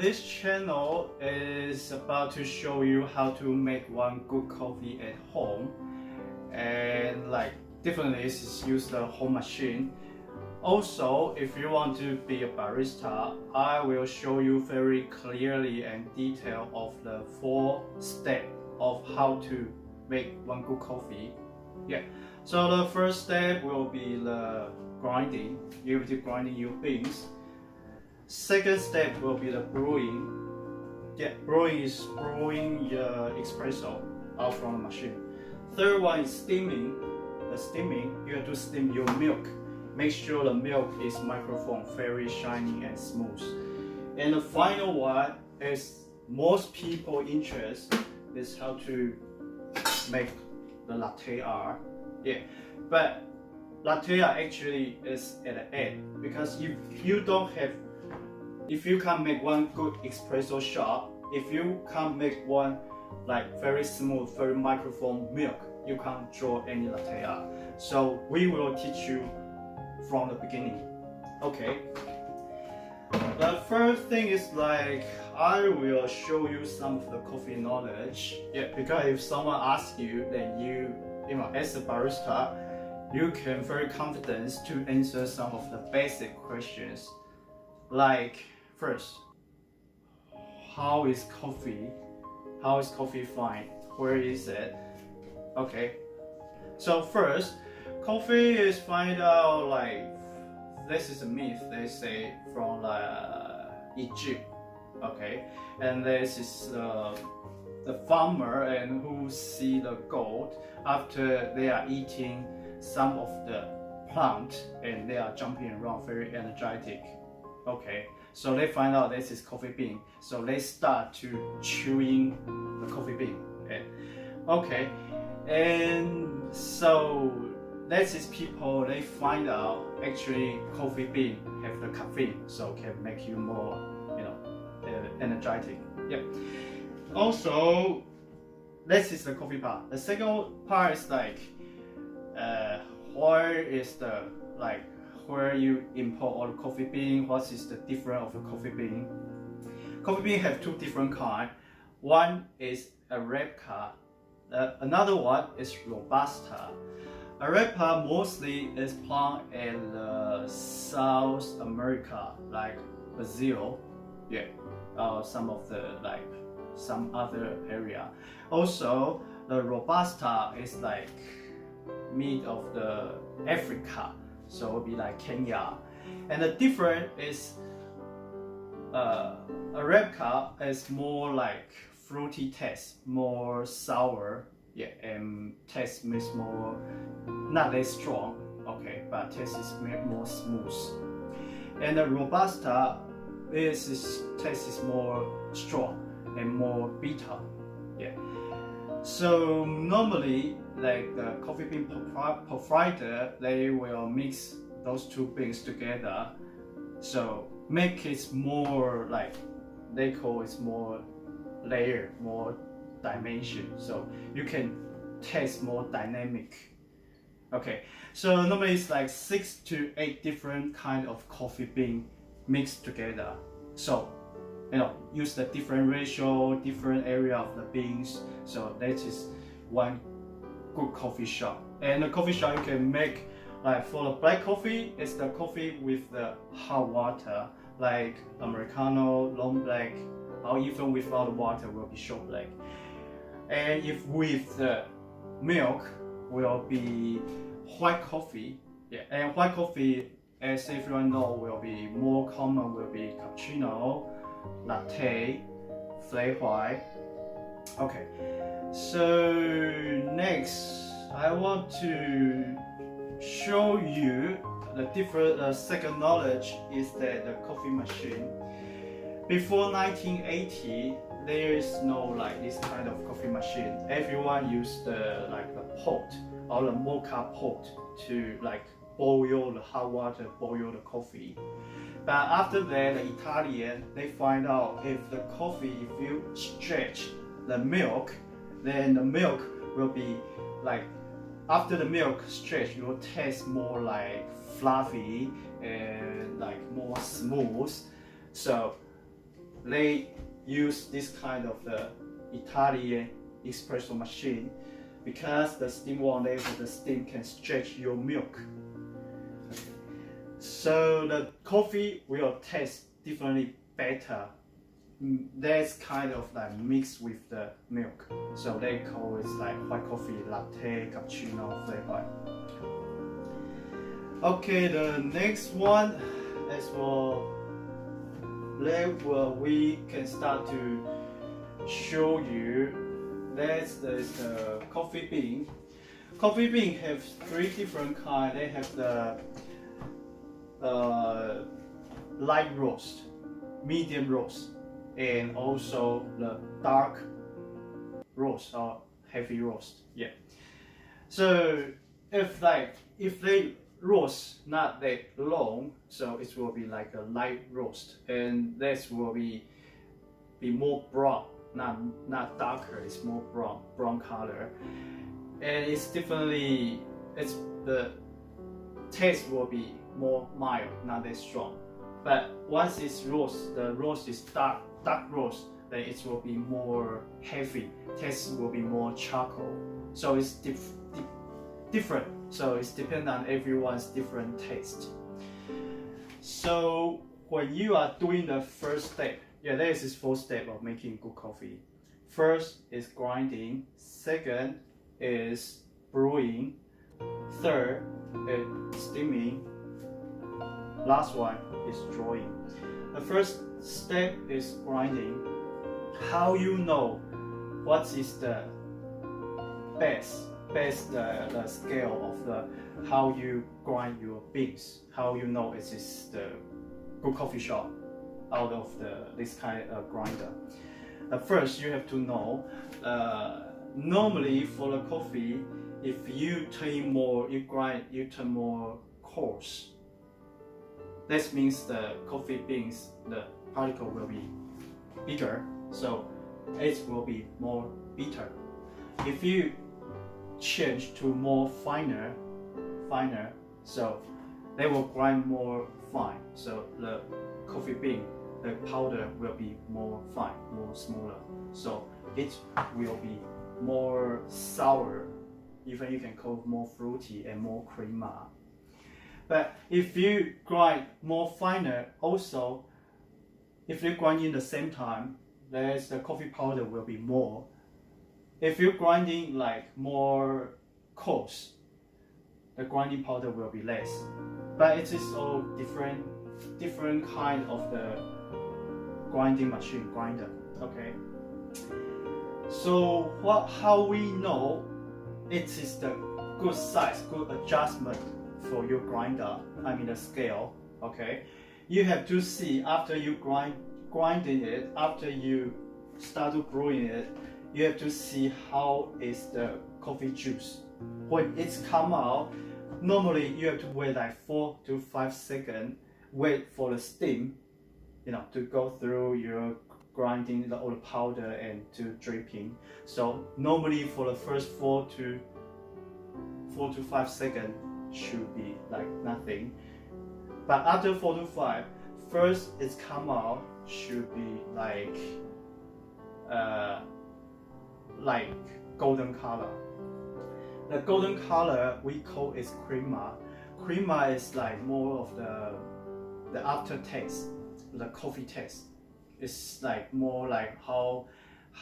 this channel is about to show you how to make one good coffee at home, and like definitely is use the home machine. Also, if you want to be a barista, I will show you very clearly and detail of the 4 steps of how to make one good coffee. Yeah. So the first step will be the grinding. You will be grinding your beans. Second step will be the brewing. Yeah, brewing is brewing your espresso out from the machine. Third one is steaming. The steaming, you have to steam your milk. Make sure the milk is microfoam, very shiny and smooth. And the final one is most people interest is how to make the latte art. Yeah, but latte art actually is at the end, because if you can't make one good espresso shot, if you can't make one like very smooth, very microfoam milk, you can't draw any latte art. So we will teach you from the beginning. Okay. The first thing is like I will show you some of the coffee knowledge. Yeah, because if someone asks you, then you know, as a barista, you can very confident to answer some of the basic questions. Like first, how is coffee? How is coffee fine? Where is it? Okay. So first, coffee is find out like this is a myth. They say from Egypt. Okay, and this is the farmer and who see the gold after they are eating some of the plant and they are jumping around very energetic. Okay, so they find out this is coffee bean, so they start to chewing the coffee bean. Okay, and so this is people, they find out actually coffee bean have the caffeine, so can make you more, you know, energetic. Yeah. Also, this is the coffee part. The second part is like where is the like where you import all the coffee bean. What is the difference of the coffee bean? Coffee bean have 2 different kinds. One is Arabica. Another one is Robusta. Arabica mostly is planted in South America, like Brazil, yeah, some of the like some other area. Also, the Robusta is like mid of the Africa, so it will be like Kenya. And the difference is Arabica is more like fruity taste, more sour. Yeah, and taste is more not that strong, okay, but taste is more smooth. And the Robusta taste is more strong and more bitter. Yeah. So normally, like the coffee bean provider, they will mix those 2 beans together, so make it more like they call it more layer, more dimension, so you can taste more dynamic. Okay, so normally it's like 6 to 8 different kind of coffee bean mixed together. So you know, use the different ratio, different area of the beans. So that is one good coffee shop. And the coffee shop you can make like for the black coffee, it's the coffee with the hot water, like Americano, long black, or even without water will be short black. And if with the milk will be white coffee. Yeah, and white coffee, as everyone know, will be more common, will be cappuccino, latte, flat white. Okay, so next I want to show you the different second knowledge is that the coffee machine. Before 1980, there is no like this kind of coffee machine. Everyone used the like the pot or the mocha pot to like boil the hot water, boil the coffee. But after that, the Italian, they find out if the coffee, if you stretch the milk, then the milk will be like, after the milk stretch, it will taste more like fluffy and like more smooth. So they use this kind of the Italian espresso machine because the steam one level, the steam can stretch your milk. So the coffee will taste differently better. That's kind of like mixed with the milk. So they call it like white coffee, latte, cappuccino flavor. Okay, the next one is we can start to show you. That's the coffee bean. Coffee bean have 3 different kinds. They have the light roast, medium roast, and also the dark roast or heavy roast. Yeah. So if they roast not that long, so it will be like a light roast, and this will be more brown, not darker. It's more brown color, and it's definitely the taste will be more mild, not that strong. But once it's roast, the roast is dark roast, then it will be more heavy. Taste will be more charcoal. So it's different. So it's depend on everyone's different taste. So when you are doing the first step, yeah, there is this 4 step of making good coffee. First is grinding. Second is brewing. Third is steaming. Last one is drawing. The first step is grinding. How you know what is the best the scale of the how you grind your beans? How you know it is the good coffee shop out of this kind of grinder? First, you have to know. Normally, for the coffee, if you turn more coarse. That means the coffee beans, the particle will be bigger, so it will be more bitter. If you change to more finer, so they will grind more fine. So the coffee bean, the powder will be more fine, more smaller. So it will be more sour. Even you can call it more fruity and more creamy. But if you grind more finer, also, if you grind in the same time, the coffee powder will be more. If you're grinding like more coarse, the grinding powder will be less. But it is all different kind of the grinding machine grinder. Okay. So how we know it is the good size, good adjustment for your grinder, I mean the scale, okay? You have to see after you grinding it, after you start to brewing it, you have to see how is the coffee juice. When it's come out, normally you have to wait like 4 to 5 seconds, wait for the steam, to go through your grinding all the powder and to dripping. So normally for the first 4 to 5 seconds, should be like nothing, but after 4 to 5, first it's come out should be like golden color. The golden color we call is crema. Crema is like more of the aftertaste, the coffee taste. It's like more like how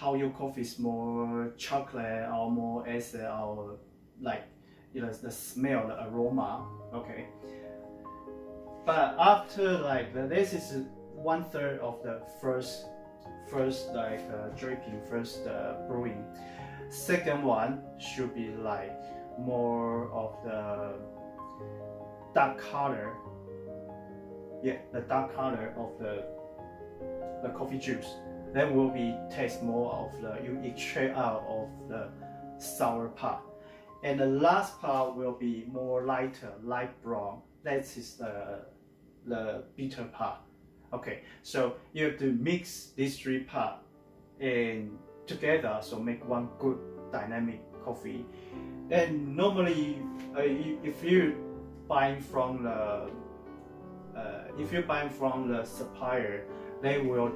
your coffee is more chocolate or more acid or like the smell, the aroma, okay. But after like this is 1/3 of the first dripping, first brewing. Second one should be like more of the dark color. Yeah, the dark color of the coffee juice. Then will be taste more of you extract out of the sour part. And the last part will be more lighter, light brown. That is the bitter part. Okay, so you have to mix these 3 parts and together, so make one good dynamic coffee. And normally, if you buying from the supplier, they will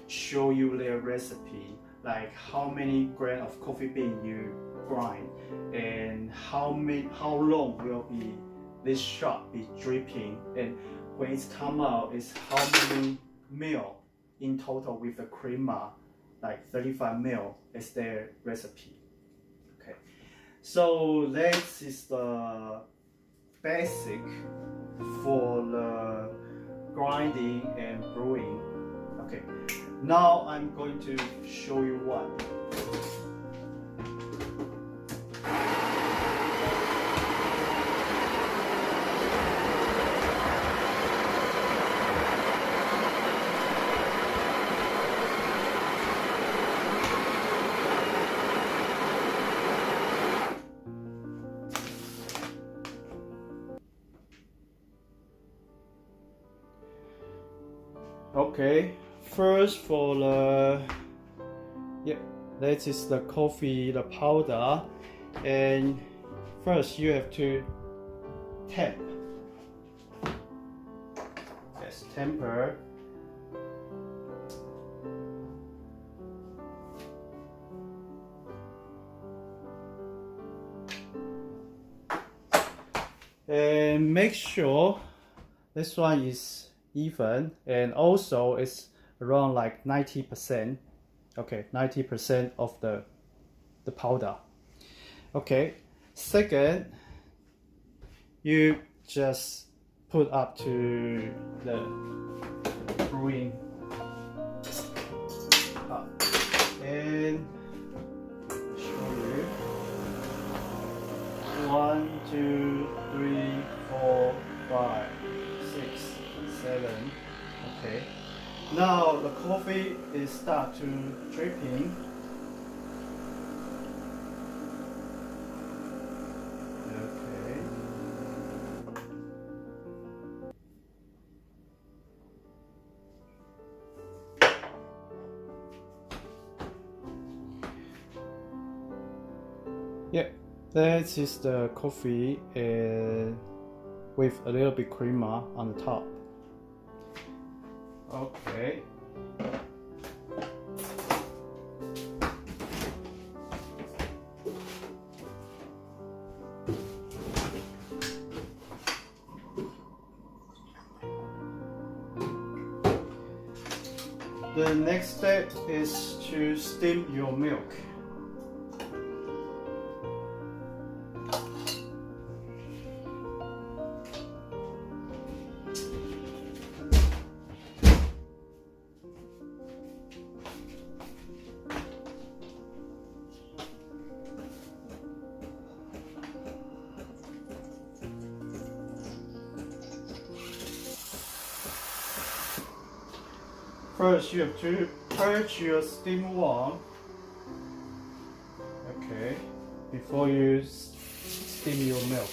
show you their recipe, like how many grams of coffee bean you grind, and how long will be this shot be dripping, and when it's come out is how many ml in total with the creamer, like 35 ml is their recipe. Okay, so this is the basic for the grinding and brewing. Okay, now I'm going to show you one. Okay, first for the, that is the coffee, the powder, and first you have to temp. Yes, temper. And make sure this one is even, and also it's around like 90%. Okay, 90% of the powder. Okay, second, you just put up to the brewing up, and show you 1, 2, 3, 4, 5, 6, 7. Okay, now the coffee is start to dripping. Okay, yeah, that is the coffee with a little bit creamer on the top. Okay. The next step is to steam your milk. First, you have to purge your steam one. Okay, before you steam your milk.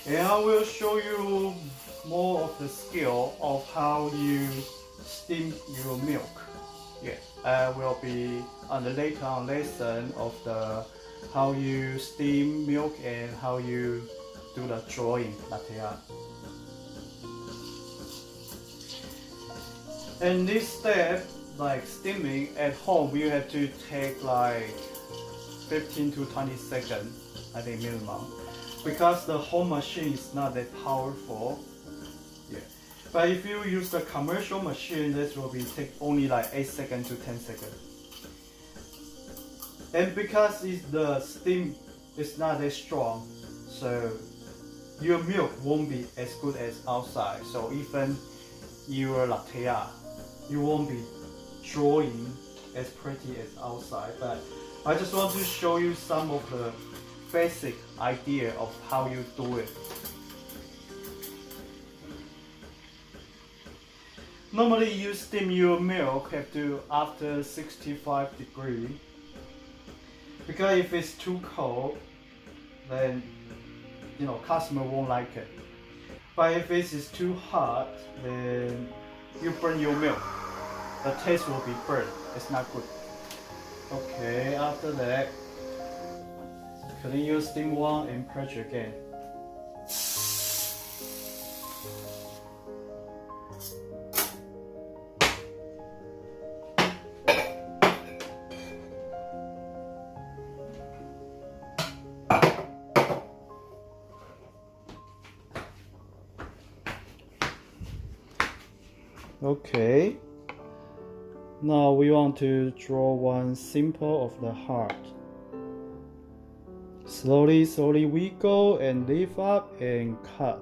And I will show you more of the skill of how you steam your milk. Yeah, I will be on the later on lesson of the how you steam milk and how you do the drawing latte art. And this step, like steaming at home, you have to take like 15 to 20 seconds, I think minimum, because the home machine is not that powerful. Yeah, but if you use the commercial machine, this will be take only like 8 seconds to 10 seconds. And because the steam is not that strong, so your milk won't be as good as outside. So even your latte art, you won't be drawing as pretty as outside. But I just want to show you some of the basic idea of how you do it. Normally you steam your milk have to after 65 degrees. Because if it's too cold, then customer won't like it. But if it is too hot, then you burn your milk. The taste will be burnt. It's not good. Okay, after that, continue steam one and purge again. Okay, now we want to draw one symbol of the heart. Slowly we go and lift up and cut.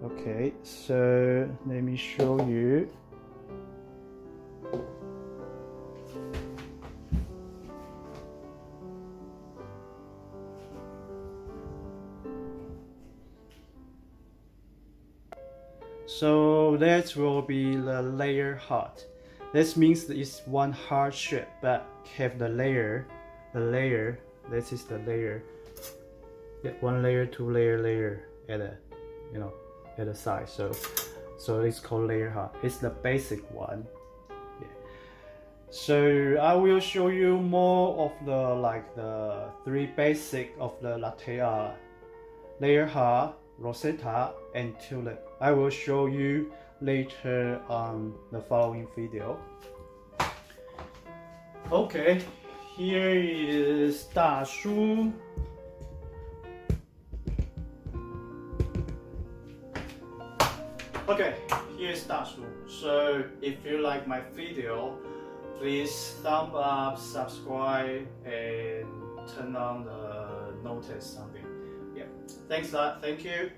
Okay, so let me show you. So that will be the layer heart. This means it's one heart shape, but have the layer. This is the layer. Yeah, one layer, two layer at a, at the side. So it's called layer heart. It's the basic one. Yeah. So I will show you more of the three basic of the latte art: layer heart, Rosetta, and tulip. I will show you later on the following video. Okay, here is Dashu. Okay, here's Dashu. So if you like my video, please thumb up, subscribe, and turn on the notice something. Yeah, thanks a lot. Thank you.